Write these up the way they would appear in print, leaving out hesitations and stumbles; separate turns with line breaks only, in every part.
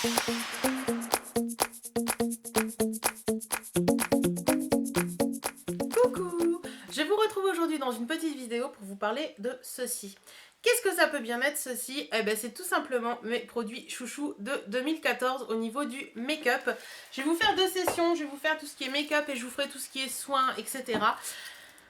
Coucou! Je vous retrouve aujourd'hui dans une petite vidéo pour vous parler de ceci. Qu'est-ce que ça peut bien être ceci? Eh ben c'est tout simplement mes produits chouchous de 2014 au niveau du make-up. Je vais vous faire deux sessions, je vais vous faire tout ce qui est make-up et je vous ferai tout ce qui est soins, etc.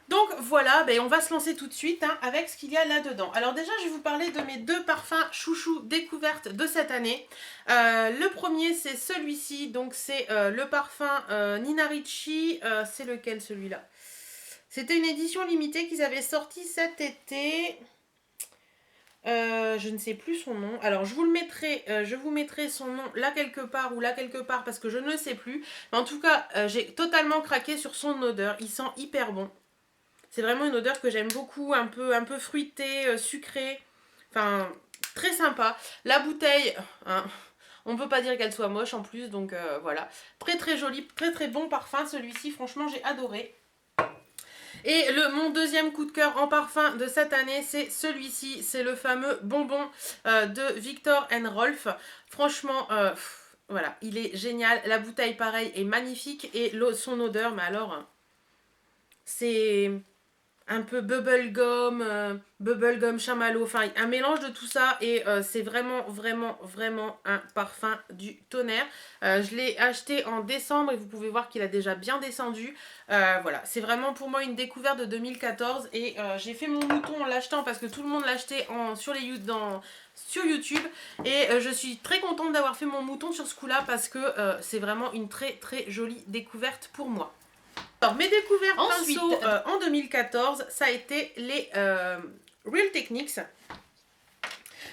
Donc voilà, ben on va se lancer tout de suite avec ce qu'il y a là-dedans. Alors déjà, je vais vous parler de mes deux parfums chouchous découvertes de cette année. Le premier, c'est celui-ci, donc c'est le parfum Nina Ricci. C'est lequel celui-là? C'était une édition limitée qu'ils avaient sorti cet été. Je ne sais plus son nom. Alors je vous mettrai son nom là quelque part ou là quelque part parce que je ne sais plus. Mais en tout cas, j'ai totalement craqué sur son odeur. Il sent hyper bon. C'est vraiment une odeur que j'aime beaucoup, un peu fruitée, sucrée. Enfin, très sympa. La bouteille, hein, on ne peut pas dire qu'elle soit moche en plus, donc voilà. Très très joli, très très bon parfum celui-ci, franchement j'ai adoré. Et mon deuxième coup de cœur en parfum de cette année, c'est celui-ci. C'est le fameux bonbon de Viktor & Rolf. Franchement, voilà, il est génial. La bouteille, pareil, est magnifique. Et son odeur, mais alors, c'est un peu bubblegum chamallow, enfin un mélange de tout ça et c'est vraiment un parfum du tonnerre. Je l'ai acheté en décembre et vous pouvez voir qu'il a déjà bien descendu. Voilà, c'est vraiment pour moi une découverte de 2014 et j'ai fait mon mouton en l'achetant parce que tout le monde l'achetait sur YouTube et je suis très contente d'avoir fait mon mouton sur ce coup là parce que c'est vraiment une très jolie découverte pour moi. Alors, mes découvertes pinceaux en 2014, ça a été les Real Techniques.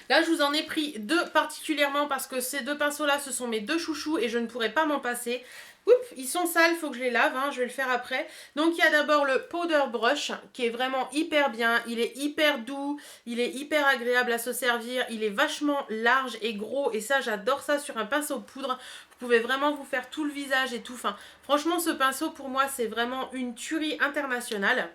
Là, je vous en ai pris deux particulièrement parce que ces deux pinceaux-là, ce sont mes deux chouchous et je ne pourrais pas m'en passer. Oups, ils sont sales, il faut que je les lave, je vais le faire après. Donc, il y a d'abord le Powder Brush qui est vraiment hyper bien. Il est hyper doux, il est hyper agréable à se servir. Il est vachement large et gros et ça, j'adore ça sur un pinceau poudre. Vous pouvez vraiment vous faire tout le visage et tout. Enfin, franchement, ce pinceau, pour moi, c'est vraiment une tuerie internationale.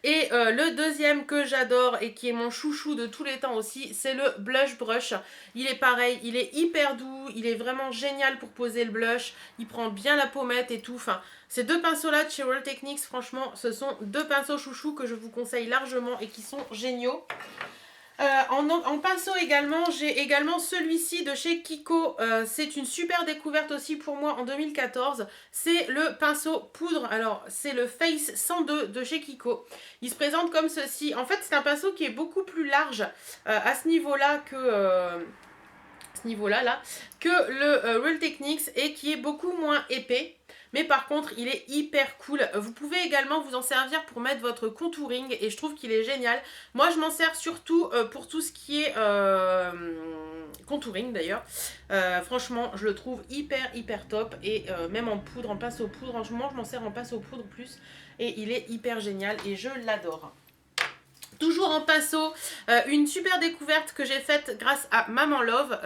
Et le deuxième que j'adore et qui est mon chouchou de tous les temps aussi, c'est le Blush Brush. Il est pareil, il est hyper doux, il est vraiment génial pour poser le blush. Il prend bien la pommette et tout. Enfin, ces deux pinceaux-là de chez Real Techniques, franchement, ce sont deux pinceaux chouchous que je vous conseille largement et qui sont géniaux. En pinceau également, j'ai également celui-ci de chez Kiko. C'est une super découverte aussi pour moi en 2014. C'est le pinceau poudre. Alors, c'est le Face 102 de chez Kiko. Il se présente comme ceci. En fait, c'est un pinceau qui est beaucoup plus large à ce niveau-là que... que le Real Techniques et qui est beaucoup moins épais. Mais par contre, il est hyper cool. Vous pouvez également vous en servir pour mettre votre contouring et je trouve qu'il est génial. Moi, je m'en sers surtout pour tout ce qui est contouring d'ailleurs. Franchement, je le trouve hyper top et même en poudre, en pinceau poudre. Franchement, je m'en sers en pinceau poudre plus et il est hyper génial et je l'adore. Toujours en pinceau, une super découverte que j'ai faite grâce à Maman Love.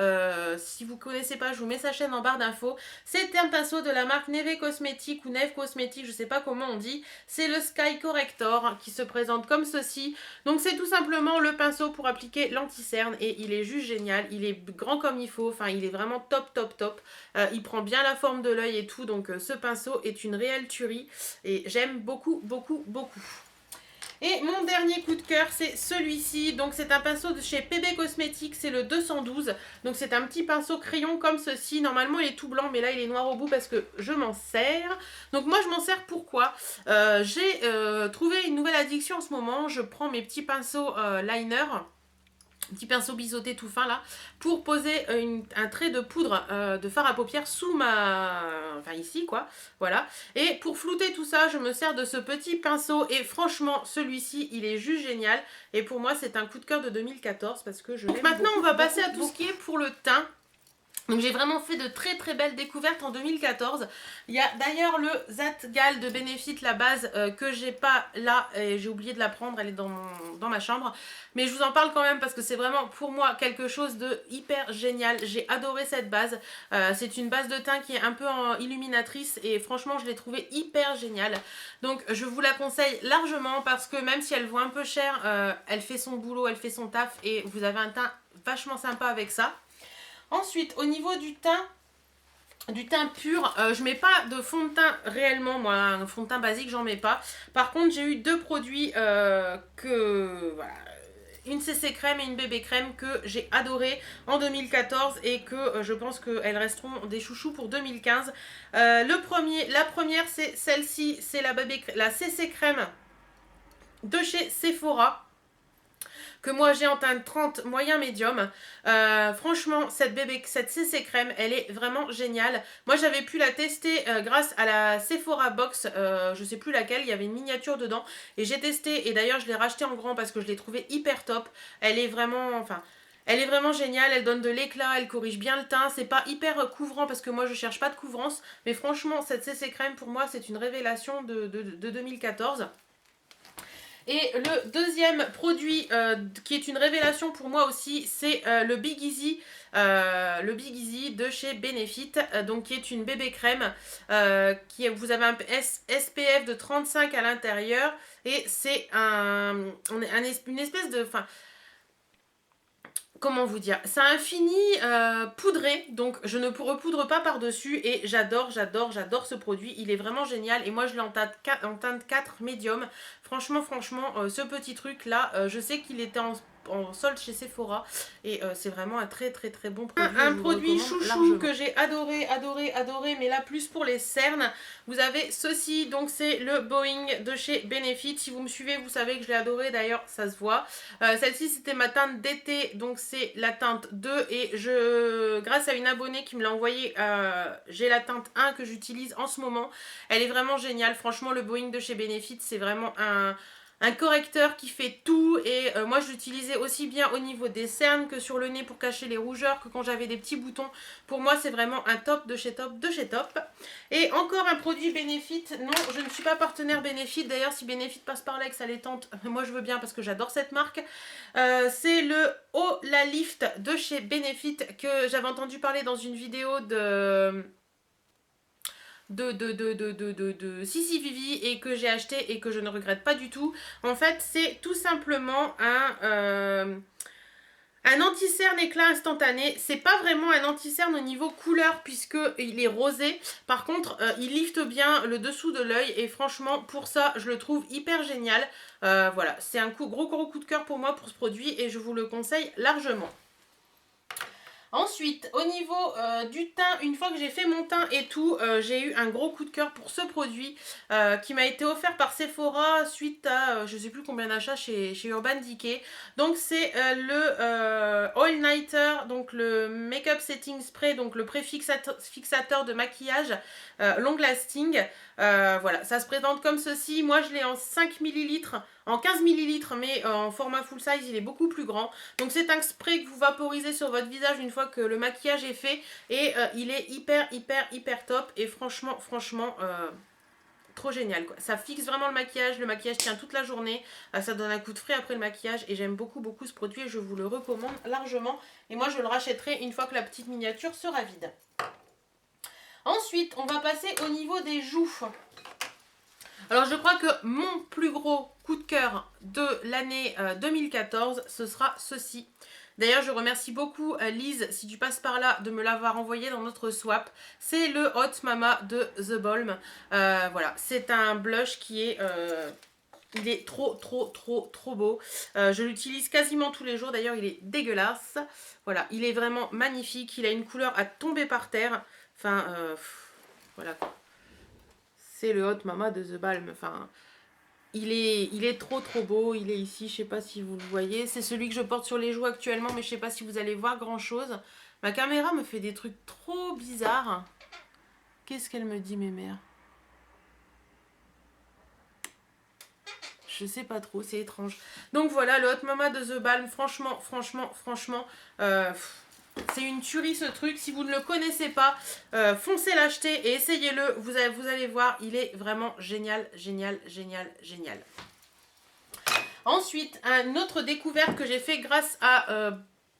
Si vous ne connaissez pas, je vous mets sa chaîne en barre d'infos. C'est un pinceau de la marque Neve Cosmetics ou Neve Cosmetics, je ne sais pas comment on dit. C'est le Sky Corrector qui se présente comme ceci. Donc c'est tout simplement le pinceau pour appliquer l'anti-cerne et il est juste génial. Il est grand comme il faut, enfin il est vraiment top. Il prend bien la forme de l'œil et tout, donc ce pinceau est une réelle tuerie et j'aime beaucoup. Et mon dernier coup de cœur, c'est celui-ci. Donc c'est un pinceau de chez PB Cosmetics, c'est le 212. Donc c'est un petit pinceau crayon comme ceci. Normalement il est tout blanc, mais là il est noir au bout parce que je m'en sers. Donc moi je m'en sers pourquoi j'ai trouvé une nouvelle addiction en ce moment. Je prends mes petits pinceaux liner, petit pinceau biseauté tout fin là, pour poser un trait de poudre de fard à paupières sous enfin ici quoi, voilà. Et pour flouter tout ça, je me sers de ce petit pinceau et franchement celui-ci il est juste génial et pour moi c'est un coup de cœur de 2014 parce que je l'aime. Donc maintenant on va passer à tout ce qui est pour le teint. Donc j'ai vraiment fait de très belles découvertes en 2014. Il y a d'ailleurs le Zatgal de Benefit, la base que j'ai pas là, et j'ai oublié de la prendre, elle est dans ma chambre. Mais je vous en parle quand même parce que c'est vraiment pour moi quelque chose de hyper génial. J'ai adoré cette base. C'est une base de teint qui est un peu illuminatrice et franchement je l'ai trouvée hyper géniale. Donc je vous la conseille largement parce que même si elle vaut un peu cher, elle fait son boulot, elle fait son taf et vous avez un teint vachement sympa avec ça. Ensuite, au niveau du teint pur, je mets pas de fond de teint réellement, moi, un fond de teint basique, j'en mets pas. Par contre, j'ai eu deux produits voilà, une CC crème et une bébé crème que j'ai adoré en 2014 et que je pense qu'elles resteront des chouchous pour 2015. La première, c'est celle-ci, c'est la CC crème de chez Sephora, que moi j'ai en teinte 30 moyen médium. Franchement, cette CC crème, elle est vraiment géniale. Moi j'avais pu la tester grâce à la Sephora Box, je sais plus laquelle, il y avait une miniature dedans. Et j'ai testé, et d'ailleurs je l'ai racheté en grand parce que je l'ai trouvée hyper top. Elle est vraiment, enfin... Elle est vraiment géniale, elle donne de l'éclat, elle corrige bien le teint, c'est pas hyper couvrant parce que moi je cherche pas de couvrance, mais franchement cette CC crème pour moi c'est une révélation de 2014. Et le deuxième produit qui est une révélation pour moi aussi, c'est le Big Easy. Le Big Easy de chez Benefit, donc qui est une bébé crème. Vous avez un SPF de 35 à l'intérieur. Et c'est une espèce de... Enfin, comment vous dire, c'est un fini poudré, donc je ne repoudre pas par dessus et j'adore ce produit, il est vraiment génial et moi je l'ai en teinte 4 médium. Franchement ce petit truc là, je sais qu'il était en solde chez Sephora et c'est vraiment un très bon produit. Un produit chouchou que j'ai adoré, mais là plus pour les cernes. Vous avez ceci, donc c'est le Boeing de chez Benefit. Si vous me suivez, vous savez que je l'ai adoré, d'ailleurs ça se voit. Celle-ci c'était ma teinte d'été, donc c'est la teinte 2 et grâce à une abonnée qui me l'a envoyé, j'ai la teinte 1 que j'utilise en ce moment. Elle est vraiment géniale, franchement le Boeing de chez Benefit c'est vraiment un correcteur qui fait tout et moi je l'utilisais aussi bien au niveau des cernes que sur le nez pour cacher les rougeurs, que quand j'avais des petits boutons. Pour moi c'est vraiment un top de chez top de chez top. Et encore un produit Benefit. Non, je ne suis pas partenaire Benefit, d'ailleurs si Benefit passe par là et que ça les tente, moi je veux bien parce que j'adore cette marque. C'est le Ola Lift de chez Benefit que j'avais entendu parler dans une vidéo de Sissi Vivi et que j'ai acheté et que je ne regrette pas du tout. En fait, c'est tout simplement un anti-cerne éclat instantané. C'est pas vraiment un anti-cerne au niveau couleur puisque il est rosé. Par contre, il lifte bien le dessous de l'œil et franchement, pour ça, je le trouve hyper génial. Voilà, c'est un gros coup de cœur pour moi pour ce produit et je vous le conseille largement. Ensuite, au niveau du teint, une fois que j'ai fait mon teint et tout, j'ai eu un gros coup de cœur pour ce produit qui m'a été offert par Sephora suite à je sais plus combien d'achats chez Urban Decay. Donc c'est le All Nighter, donc le Makeup Setting Spray, donc le préfixateur de maquillage long lasting. Voilà, ça se présente comme ceci. Moi je l'ai en 5 ml, en 15 ml, mais en format full size, il est beaucoup plus grand. Donc c'est un spray que vous vaporisez sur votre visage une fois que le maquillage est fait. Et il est hyper top. Et franchement, trop génial quoi. Ça fixe vraiment le maquillage tient toute la journée. Ça donne un coup de frais après le maquillage. Et j'aime beaucoup ce produit et je vous le recommande largement. Et moi je le rachèterai une fois que la petite miniature sera vide. Ensuite, on va passer au niveau des joues. Alors je crois que mon plus gros coup de cœur de l'année 2014, ce sera ceci. D'ailleurs je remercie beaucoup Lise, si tu passes par là, de me l'avoir envoyé dans notre swap. C'est le Hot Mama de The Balm. Voilà, c'est un blush qui est... il est trop beau. Je l'utilise quasiment tous les jours, d'ailleurs il est dégueulasse. Voilà, il est vraiment magnifique, il a une couleur à tomber par terre. Enfin, voilà quoi. C'est le Hot Mama de The Balm. Enfin, il est trop beau. Il est ici, je sais pas si vous le voyez. C'est celui que je porte sur les joues actuellement, mais je sais pas si vous allez voir grand chose. Ma caméra me fait des trucs trop bizarres. Qu'est-ce qu'elle me dit, mes mères? Je sais pas trop, c'est étrange. Donc voilà, le Hot Mama de The Balm. Franchement, c'est une tuerie ce truc. Si vous ne le connaissez pas, foncez l'acheter et essayez-le. Vous allez voir, il est vraiment génial. Ensuite, une autre découverte que j'ai fait grâce à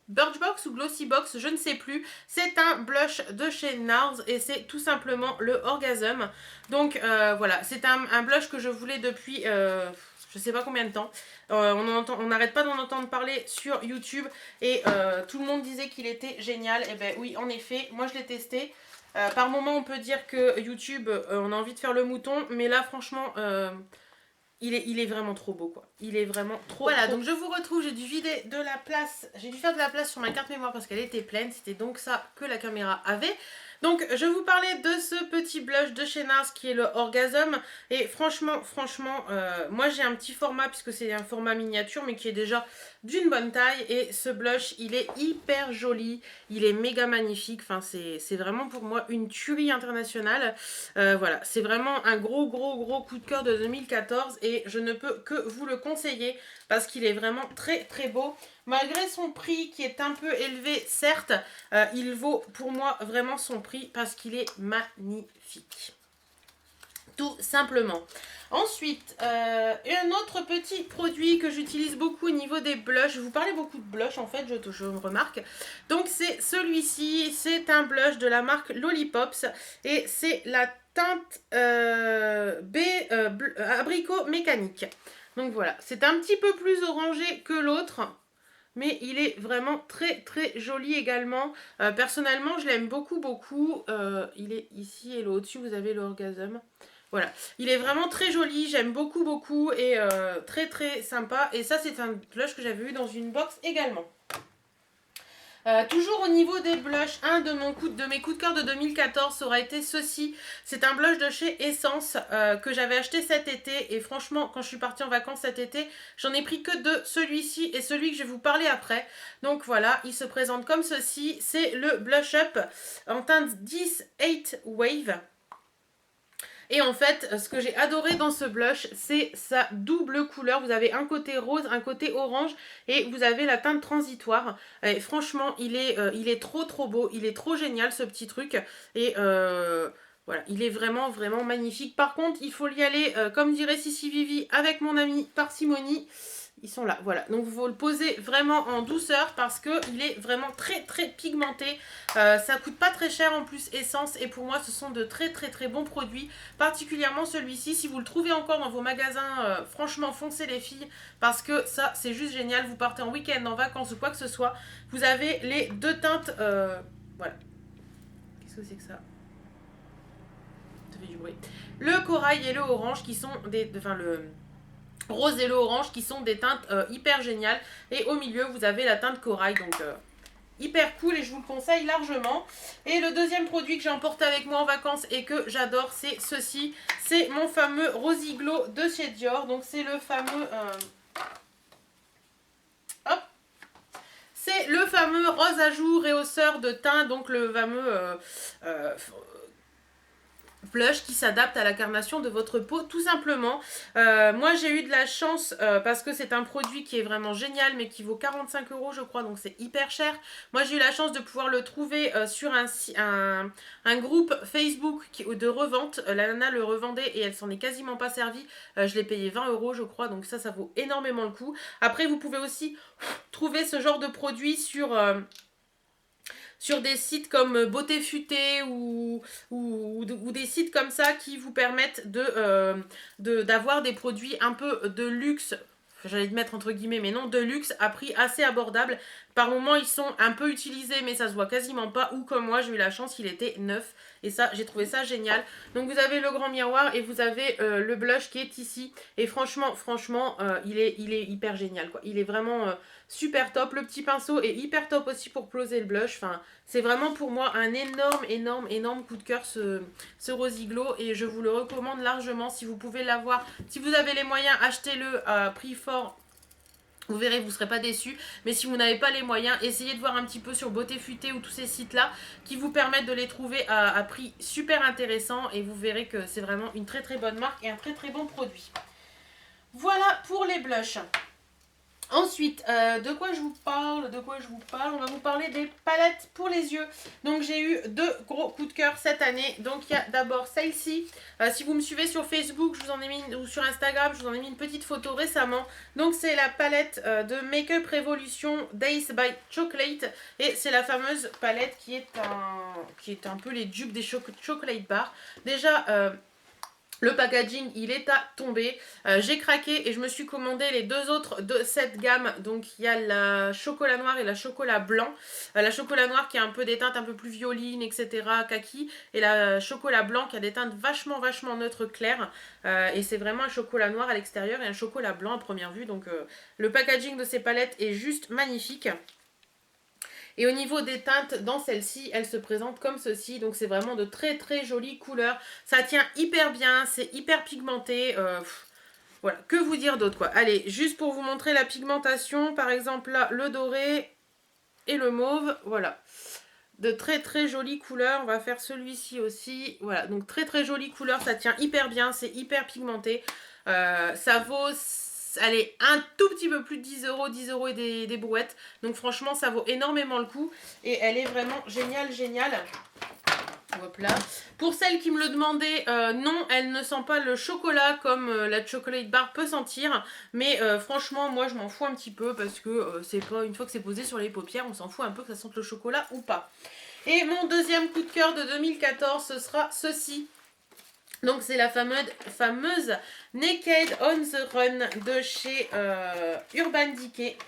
Birchbox ou Glossybox, je ne sais plus. C'est un blush de chez NARS et c'est tout simplement le Orgasm. Donc voilà, c'est un blush que je voulais depuis... je je sais pas combien de temps. On n'arrête pas d'en entendre parler sur YouTube et tout le monde disait qu'il était génial. Et ben oui, en effet, moi je l'ai testé. Par moment, on peut dire que YouTube, on a envie de faire le mouton, mais là, franchement, il est vraiment trop beau, quoi. Il est vraiment trop. Voilà, donc je vous retrouve. J'ai dû vider de la place. J'ai dû faire de la place sur ma carte mémoire parce qu'elle était pleine. C'était donc ça que la caméra avait. Donc, je vous parlais de ce petit blush de chez NARS qui est le Orgasm. Et franchement, moi j'ai un petit format puisque c'est un format miniature, mais qui est déjà d'une bonne taille. Et ce blush, il est hyper joli. Il est méga magnifique. Enfin, c'est vraiment pour moi une tuerie internationale. Voilà, c'est vraiment un gros coup de cœur de 2014 et je ne peux que vous le conseiller parce qu'il est vraiment très beau. Malgré son prix qui est un peu élevé, certes, il vaut pour moi vraiment son prix parce qu'il est magnifique. Tout simplement. Ensuite, un autre petit produit que j'utilise beaucoup au niveau des blushs. Je vous parlais beaucoup de blush en fait, je me remarque. Donc c'est celui-ci, c'est un blush de la marque Lollipops et c'est la teinte abricot mécanique. Donc voilà, c'est un petit peu plus orangé que l'autre. Mais il est vraiment très joli également. Personnellement, je l'aime beaucoup. Il est ici et là au-dessus, vous avez l'orgasme. Voilà, il est vraiment très joli, j'aime beaucoup et très sympa. Et ça, c'est un blush que j'avais eu dans une box également. Toujours au niveau des blushs, un de mes coups de cœur de 2014, ça aura été ceci. C'est un blush de chez Essence que j'avais acheté cet été. Et franchement, quand je suis partie en vacances cet été, j'en ai pris que deux, celui-ci et celui que je vais vous parler après. Donc voilà, il se présente comme ceci. C'est le Blush Up en teinte 10-8 Wave. Et en fait, ce que j'ai adoré dans ce blush, c'est sa double couleur. Vous avez un côté rose, un côté orange et vous avez la teinte transitoire. Et franchement, il est trop beau. Il est trop génial ce petit truc. Et voilà, il est vraiment magnifique. Par contre, il faut y aller, comme dirait Sissi Vivi, avec mon ami parcimonie. Ils sont là, voilà. Donc, vous le posez vraiment en douceur parce qu'il est vraiment très pigmenté. Ça coûte pas très cher en plus, Essence. Et pour moi, ce sont de très bons produits. Particulièrement celui-ci. Si vous le trouvez encore dans vos magasins, franchement, foncez les filles. Parce que ça, c'est juste génial. Vous partez en week-end, en vacances ou quoi que ce soit. Vous avez les deux teintes. Voilà. Qu'est-ce que c'est que ça ? Ça fait du bruit. Le corail et le orange qui sont des... Enfin, le... rose et le orange qui sont des teintes hyper géniales. Et au milieu, vous avez la teinte corail. Donc, hyper cool et je vous le conseille largement. Et le deuxième produit que j'ai emporté avec moi en vacances et que j'adore, c'est ceci. C'est mon fameux Rosy Glow de chez Dior. Donc, c'est le fameux... hop! C'est le fameux rose à jour rehausseur de teint. Donc, le fameux... blush qui s'adapte à la carnation de votre peau tout simplement. Moi j'ai eu de la chance parce que c'est un produit qui est vraiment génial mais qui vaut 45 € je crois, donc c'est hyper cher. Moi j'ai eu la chance de pouvoir le trouver sur un groupe Facebook de revente. La nana le revendait et elle s'en est quasiment pas servie. Je l'ai payé 20 € je crois, donc ça vaut énormément le coup. Après vous pouvez aussi trouver ce genre de produit sur des sites comme Beauté Futée ou des sites comme ça qui vous permettent d'avoir des produits un peu de luxe. J'allais te mettre entre guillemets, mais non, de luxe à prix assez abordable. Par moments, ils sont un peu utilisés, mais ça se voit quasiment pas. Ou comme moi, j'ai eu la chance, il était neuf. Et ça, j'ai trouvé ça génial. Donc, vous avez le grand miroir et vous avez le blush qui est ici. Et franchement, il est hyper génial, quoi. Il est vraiment super top. Le petit pinceau est hyper top aussi pour poser le blush. Enfin, c'est vraiment pour moi un énorme coup de cœur, ce Rosy Glow. Et je vous le recommande largement si vous pouvez l'avoir. Si vous avez les moyens, achetez-le à prix fort. Vous verrez, vous ne serez pas déçus. Mais si vous n'avez pas les moyens, essayez de voir un petit peu sur Beauté Futée ou tous ces sites-là qui vous permettent de les trouver à prix super intéressant. Et vous verrez que c'est vraiment une très bonne marque et un très bon produit. Voilà pour les blushs. Ensuite, de quoi je vous parle? On va vous parler des palettes pour les yeux. Donc j'ai eu deux gros coups de cœur cette année. Donc il y a d'abord celle-ci. Si vous me suivez sur Facebook, je vous en ai mis ou sur Instagram, je vous en ai mis une petite photo récemment. Donc c'est la palette de Make Up Revolution Days by Chocolate. Et c'est la fameuse palette qui est un peu les dupes des chocolate bars. Déjà... Le packaging, il est à tomber. J'ai craqué et je me suis commandé les deux autres de cette gamme. Donc, il y a la chocolat noir et la chocolat blanc. La chocolat noir qui a un peu des teintes un peu plus violines, etc., kaki. Et la chocolat blanc qui a des teintes vachement, vachement neutres claires. Et c'est vraiment un chocolat noir à l'extérieur et un chocolat blanc à première vue. Donc, le packaging de ces palettes est juste magnifique. Et au niveau des teintes, dans celle-ci, elle se présente comme ceci. Donc c'est vraiment de très très jolies couleurs. Ça tient hyper bien, c'est hyper pigmenté. Voilà, que vous dire d'autre quoi. Allez, juste pour vous montrer la pigmentation, par exemple là, le doré et le mauve, voilà. De très très jolies couleurs, on va faire celui-ci aussi. Voilà, donc très très jolies couleurs, ça tient hyper bien, c'est hyper pigmenté. Ça vaut... Allez, un tout petit peu plus de 10 euros et des brouettes. Donc franchement, ça vaut énormément le coup. Et elle est vraiment géniale, géniale. Hop là. Pour celles qui me le demandaient, non, elle ne sent pas le chocolat comme la chocolate bar peut sentir. Mais franchement, moi, je m'en fous un petit peu parce que c'est pas une fois que c'est posé sur les paupières, on s'en fout un peu que ça sente le chocolat ou pas. Et mon deuxième coup de cœur de 2014, ce sera ceci. Donc c'est la fameuse Naked on the Run de chez Urban Decay.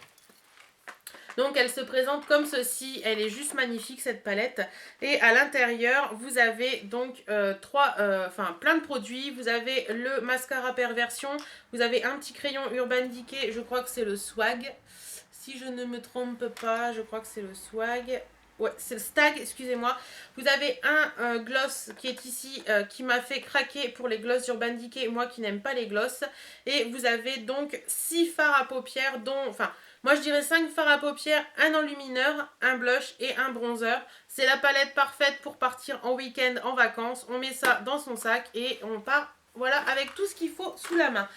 Donc elle se présente comme ceci, elle est juste magnifique cette palette. Et à l'intérieur, vous avez donc plein de produits. Vous avez le mascara perversion, vous avez un petit crayon Urban Decay, je crois que c'est le Swag. Si je ne me trompe pas, je crois que c'est le Swag. Ouais, c'est le Stag, excusez-moi. Vous avez un gloss qui est ici, qui m'a fait craquer pour les gloss Urban Decay, moi qui n'aime pas les gloss. Et vous avez donc 6 fards à paupières, dont... Enfin, moi je dirais 5 fards à paupières, un enlumineur, un blush et un bronzer. C'est la palette parfaite pour partir en week-end, en vacances. On met ça dans son sac et on part, voilà, avec tout ce qu'il faut sous la main.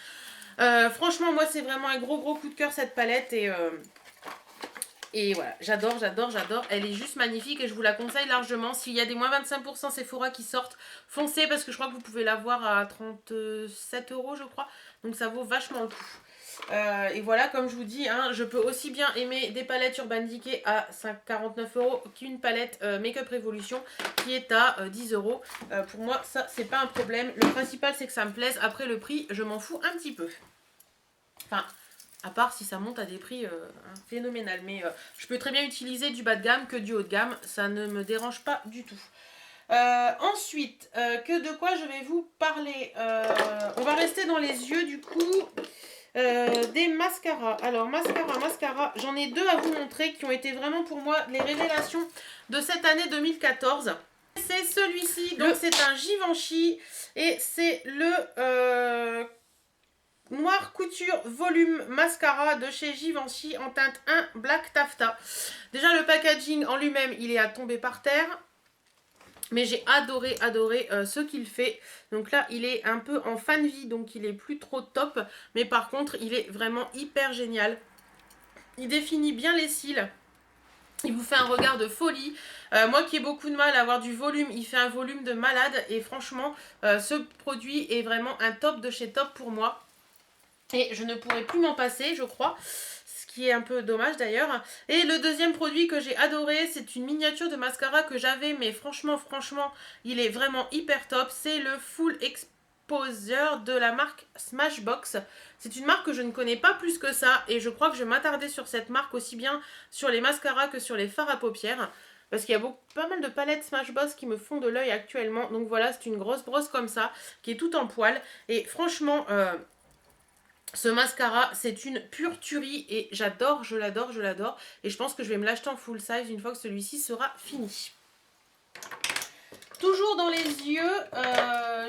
Franchement, moi c'est vraiment un gros coup de cœur cette palette et voilà, j'adore, j'adore, j'adore. Elle est juste magnifique et je vous la conseille largement. S'il y a des moins 25% Sephora qui sortent, foncez parce que je crois que vous pouvez l'avoir à 37 euros, je crois. Donc ça vaut vachement le coup. Et voilà, comme je vous dis, hein, je peux aussi bien aimer des palettes Urban Decay à 49 euros qu'une palette Make-up Revolution qui est à 10 euros. Pour moi, ça, c'est pas un problème. Le principal, c'est que ça me plaise. Après, le prix, je m'en fous un petit peu. Enfin... À part si ça monte à des prix phénoménal. Mais je peux très bien utiliser du bas de gamme que du haut de gamme. Ça ne me dérange pas du tout. Ensuite, que de quoi je vais vous parler on va rester dans les yeux du coup. Des mascaras. Alors, mascara. J'en ai deux à vous montrer qui ont été vraiment pour moi les révélations de cette année 2014. C'est celui-ci. Donc, c'est un Givenchy. Et c'est le... Noir Couture Volume Mascara de chez Givenchy en teinte 1 Black Taffeta. Déjà le packaging en lui-même il est à tomber par terre. Mais j'ai adoré ce qu'il fait. Donc là il est un peu en fin de vie donc il est plus trop top. Mais par contre il est vraiment hyper génial. Il définit bien les cils. Il vous fait un regard de folie. Moi qui ai beaucoup de mal à avoir du volume, il fait un volume de malade. Et franchement ce produit est vraiment un top de chez top pour moi. Et je ne pourrais plus m'en passer, je crois. Ce qui est un peu dommage d'ailleurs. Et le deuxième produit que j'ai adoré, c'est une miniature de mascara que j'avais. Mais franchement, il est vraiment hyper top. C'est le Full Exposure de la marque Smashbox. C'est une marque que je ne connais pas plus que ça. Et je crois que je vais m'attarder sur cette marque aussi bien sur les mascaras que sur les fards à paupières. Parce qu'il y a pas mal de palettes Smashbox qui me font de l'œil actuellement. Donc voilà, c'est une grosse brosse comme ça, qui est toute en poil. Et franchement... ce mascara, c'est une pure tuerie et j'adore, je l'adore. Et je pense que je vais me l'acheter en full size une fois que celui-ci sera fini. Toujours dans les yeux,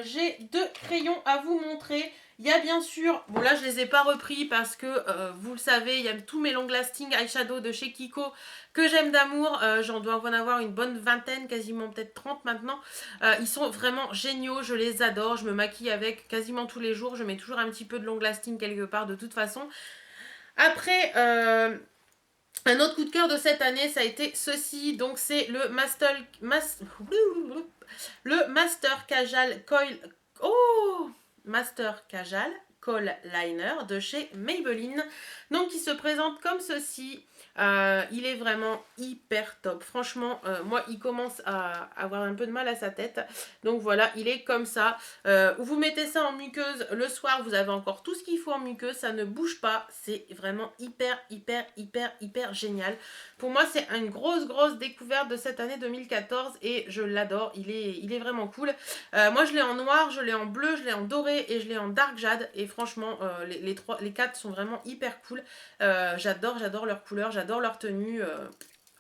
j'ai deux crayons à vous montrer. Il y a bien sûr, bon là je les ai pas repris parce que vous le savez, il y a tous mes long lasting eyeshadow de chez Kiko que j'aime d'amour. J'en dois en avoir une bonne vingtaine, quasiment peut-être 30 maintenant. Ils sont vraiment géniaux, je les adore, je me maquille avec quasiment tous les jours. Je mets toujours un petit peu de long lasting quelque part de toute façon. Après... un autre coup de cœur de cette année, ça a été ceci. Donc c'est le Master Cajal Coil... Oh Master Cajal Kohl Liner de chez Maybelline. Donc il se présente comme ceci. Il est vraiment hyper top. Franchement, moi, il commence à avoir un peu de mal à sa tête. Donc voilà, il est comme ça. Vous mettez ça en muqueuse le soir, vous avez encore tout ce qu'il faut en muqueuse, ça ne bouge pas. C'est vraiment hyper génial. Pour moi, c'est une grosse découverte de cette année 2014 et je l'adore. Il est vraiment cool. Moi, je l'ai en noir, je l'ai en bleu, je l'ai en doré et je l'ai en dark jade. Et franchement, les quatre sont vraiment hyper cool. J'adore leurs couleurs, j'adore leur tenue.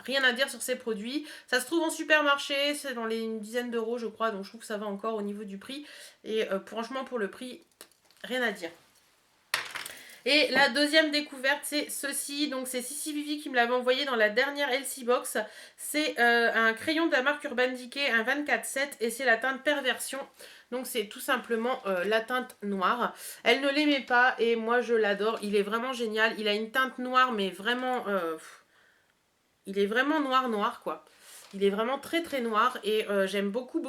Rien à dire sur ces produits. Ça se trouve en supermarché, c'est dans une dizaine d'euros je crois, donc je trouve que ça va encore au niveau du prix. Et franchement pour le prix, rien à dire. Et la deuxième découverte, c'est ceci. Donc c'est Sissi Vivi qui me l'avait envoyé dans la dernière Elsie Box. C'est un crayon de la marque Urban Decay, un 24-7 et c'est la teinte Perversion. Donc c'est tout simplement la teinte noire. Elle ne l'aimait pas et moi je l'adore. Il est vraiment génial. Il a une teinte noire mais vraiment... il est vraiment noir quoi. Il est vraiment très noir et j'aime beaucoup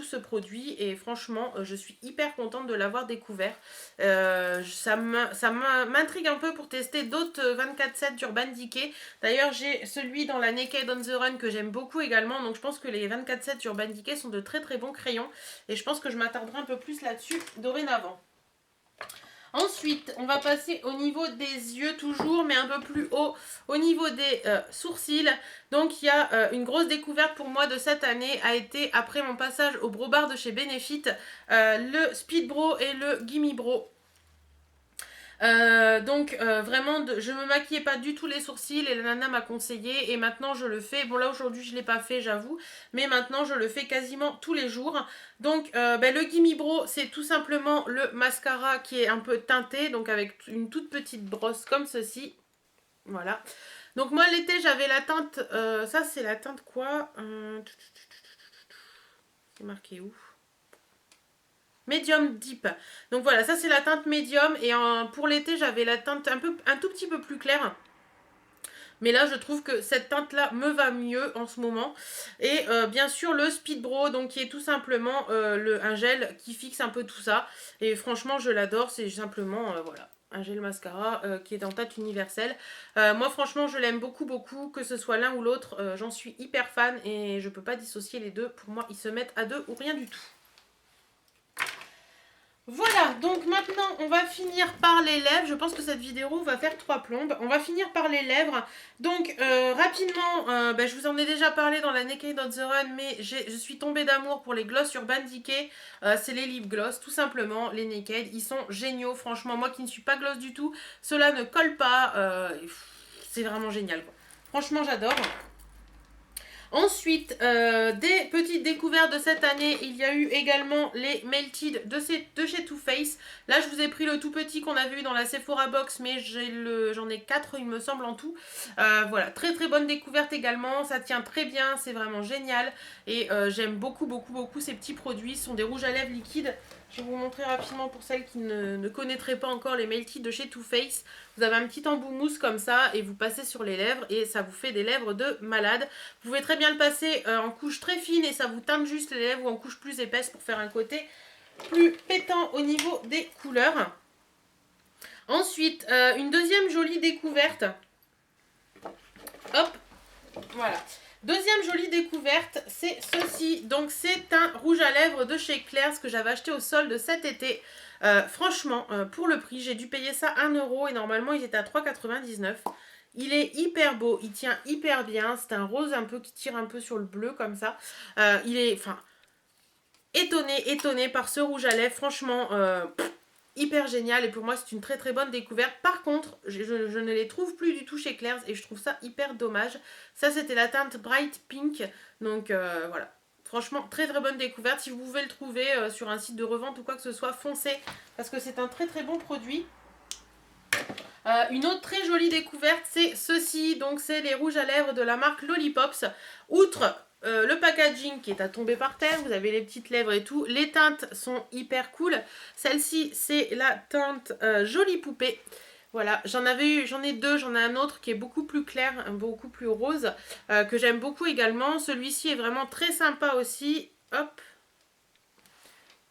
ce produit et franchement je suis hyper contente de l'avoir découvert. Ça m'intrigue un peu pour tester d'autres 24/7 d'Urban Decay. D'ailleurs j'ai celui dans la Naked on the Run que j'aime beaucoup également, donc je pense que les 24/7 d'Urban Decay sont de très bons crayons et je pense que je m'attarderai un peu plus là-dessus dorénavant. Ensuite, on va passer au niveau des yeux toujours, mais un peu plus haut, au niveau des sourcils. Donc, il y a une grosse découverte pour moi de cette année, a été, après mon passage au Bro Bar de chez Benefit, le Speed Bro et le Gimme Bro. Vraiment, je me maquillais pas du tout les sourcils et la nana m'a conseillé et maintenant je le fais. Bon là aujourd'hui je l'ai pas fait j'avoue, mais maintenant je le fais quasiment tous les jours. Donc le Gimme Bro c'est tout simplement le mascara qui est un peu teinté, donc avec une toute petite brosse comme ceci. Voilà. Donc moi l'été j'avais la teinte, ça c'est la teinte quoi c'est marqué où? Medium Deep. Donc voilà, ça c'est la teinte médium. Et pour l'été, j'avais la teinte un tout petit peu plus claire. Mais là, je trouve que cette teinte-là me va mieux en ce moment. Et bien sûr, le Speed Bro, donc qui est tout simplement un gel qui fixe un peu tout ça. Et franchement, je l'adore. C'est simplement, voilà, un gel mascara qui est en teinte universelle. Moi, franchement, je l'aime beaucoup. Que ce soit l'un ou l'autre, j'en suis hyper fan. Et je peux pas dissocier les deux. Pour moi, ils se mettent à deux ou rien du tout. Voilà, donc maintenant on va finir par les lèvres. Je pense que cette vidéo va faire 3 plombes. On va finir par les lèvres. Donc rapidement, je vous en ai déjà parlé dans la Naked on the Run, mais je suis tombée d'amour pour les gloss Urban Decay. C'est les lip gloss, tout simplement, les Naked. Ils sont géniaux, franchement. Moi qui ne suis pas gloss du tout, cela ne colle pas. C'est vraiment génial, quoi. Franchement, j'adore. Ensuite, des petites découvertes de cette année, il y a eu également les Melted de chez Too Faced. Là, je vous ai pris le tout petit qu'on avait eu dans la Sephora Box, mais j'en ai 4, il me semble, en tout. Voilà, très bonne découverte également, ça tient très bien, c'est vraiment génial. Et j'aime beaucoup ces petits produits, ce sont des rouges à lèvres liquides. Je vais vous montrer rapidement pour celles qui ne connaîtraient pas encore les Melted de chez Too Faced. Vous avez un petit embout mousse comme ça et vous passez sur les lèvres et ça vous fait des lèvres de malade. Vous pouvez très bien le passer en couche très fine et ça vous teinte juste les lèvres ou en couche plus épaisse pour faire un côté plus pétant au niveau des couleurs. Ensuite, une deuxième jolie découverte. Hop, voilà. Deuxième jolie découverte, c'est ceci. Donc c'est un rouge à lèvres de chez Claire's que j'avais acheté au solde cet été. Franchement, pour le prix, j'ai dû payer ça 1 € et normalement il était à 3,99 €. Il est hyper beau, il tient hyper bien. C'est un rose un peu qui tire un peu sur le bleu comme ça. Il est, étonné par ce rouge à lèvres. Franchement, hyper génial et pour moi c'est une très bonne découverte. Par contre je ne les trouve plus du tout chez Claire's et je trouve ça hyper dommage. Ça c'était la teinte Bright Pink, donc voilà, franchement très bonne découverte. Si vous pouvez le trouver sur un site de revente ou quoi que ce soit, foncez parce que c'est un très bon produit. Une autre très jolie découverte c'est ceci, donc c'est les rouges à lèvres de la marque Lollipops. Outre le packaging qui est à tomber par terre, vous avez les petites lèvres et tout, les teintes sont hyper cool. Celle-ci c'est la teinte Jolie Poupée. Voilà, j'en ai deux, j'en ai un autre qui est beaucoup plus clair, beaucoup plus rose, que j'aime beaucoup également. Celui-ci est vraiment très sympa aussi. Hop,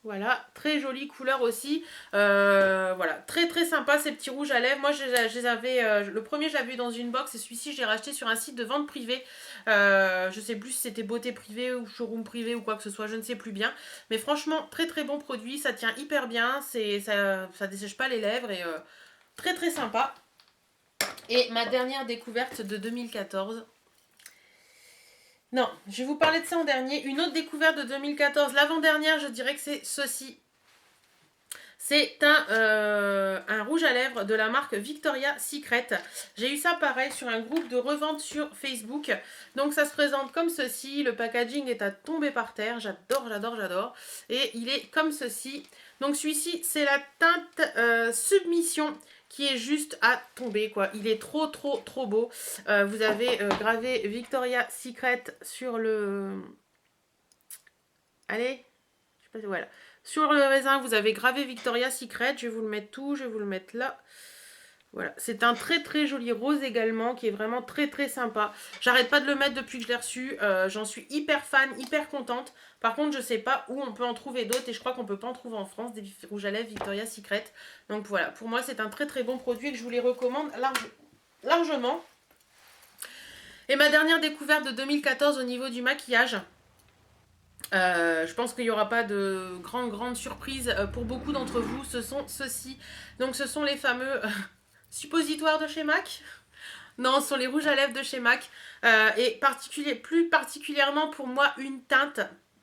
Voilà, très jolie couleur aussi. Voilà, très très sympa ces petits rouges à lèvres. Moi, je les avais, le premier, je l'avais eu dans une box et celui-ci, je l'ai racheté sur un site de vente privée. Je sais plus si c'était beauté privée ou showroom privé ou quoi que ce soit, je ne sais plus bien. Mais franchement, très très bon produit, ça tient hyper bien, ça dessèche pas les lèvres et très très sympa. Et ma dernière découverte de 2014. Non, je vais vous parler de ça en dernier. Une autre découverte de 2014, l'avant-dernière, je dirais que c'est ceci. C'est un rouge à lèvres de la marque Victoria's Secret. J'ai eu ça pareil sur un groupe de revente sur Facebook. Donc ça se présente comme ceci. Le packaging est à tomber par terre. J'adore, j'adore, j'adore. Et il est comme ceci. Donc celui-ci, c'est la teinte Submission qui est juste à tomber, quoi. Il est trop, trop, trop beau. Vous avez gravé Victoria's Secret sur le... Allez, je sais pas, voilà. Sur le raisin, vous avez gravé Victoria's Secret. Je vais vous le mettre tout, je vais vous le mettre là. Voilà, c'est un très très joli rose également qui est vraiment très très sympa. J'arrête pas de le mettre depuis que je l'ai reçu. J'en suis hyper fan, hyper contente. Par contre, je sais pas où on peut en trouver d'autres et je crois qu'on peut pas en trouver en France des rouges à lèvres Victoria's Secret. Donc voilà, pour moi c'est un très très bon produit et que je vous les recommande largement. Et ma dernière découverte de 2014 au niveau du maquillage. Je pense qu'il n'y aura pas de grande surprise pour beaucoup d'entre vous. Ce sont ceux-ci. Donc ce sont les fameux suppositoires de chez MAC. Non, ce sont les rouges à lèvres de chez MAC. Et plus particulièrement pour moi, une teinte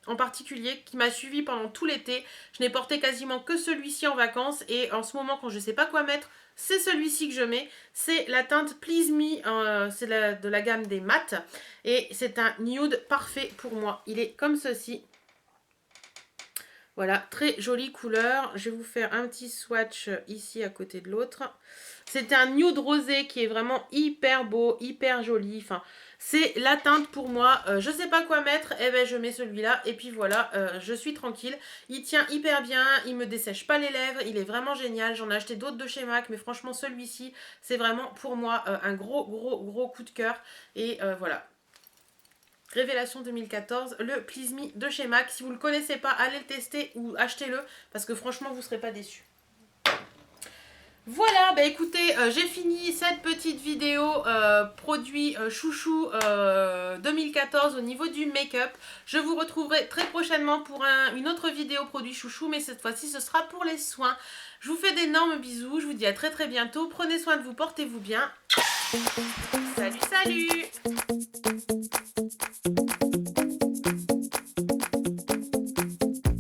en particulier qui m'a suivi pendant tout l'été. Je n'ai porté quasiment que celui-ci en vacances. Et en ce moment, quand je ne sais pas quoi mettre, c'est celui-ci que je mets. C'est la teinte Please Me. C'est de la gamme des mat. Et c'est un nude parfait pour moi. Il est comme ceci. Voilà, très jolie couleur. Je vais vous faire un petit swatch ici à côté de l'autre. C'est un nude rosé qui est vraiment hyper beau, hyper joli. Enfin, c'est la teinte pour moi. Je sais pas quoi mettre, et ben je mets celui-là. Et puis voilà, je suis tranquille. Il tient hyper bien, il me dessèche pas les lèvres. Il est vraiment génial. J'en ai acheté d'autres de chez MAC, mais franchement celui-ci, c'est vraiment pour moi un gros coup de cœur. Et voilà. Révélation 2014, le Please Me de chez MAC. Si vous ne le connaissez pas, allez le tester ou achetez-le parce que franchement, vous ne serez pas déçus. Voilà, bah écoutez, j'ai fini cette petite vidéo produit chouchou 2014 au niveau du make-up. Je vous retrouverai très prochainement pour une autre vidéo produit chouchou, mais cette fois-ci, ce sera pour les soins. Je vous fais d'énormes bisous, je vous dis à très très bientôt. Prenez soin de vous, portez-vous bien. Salut, salut!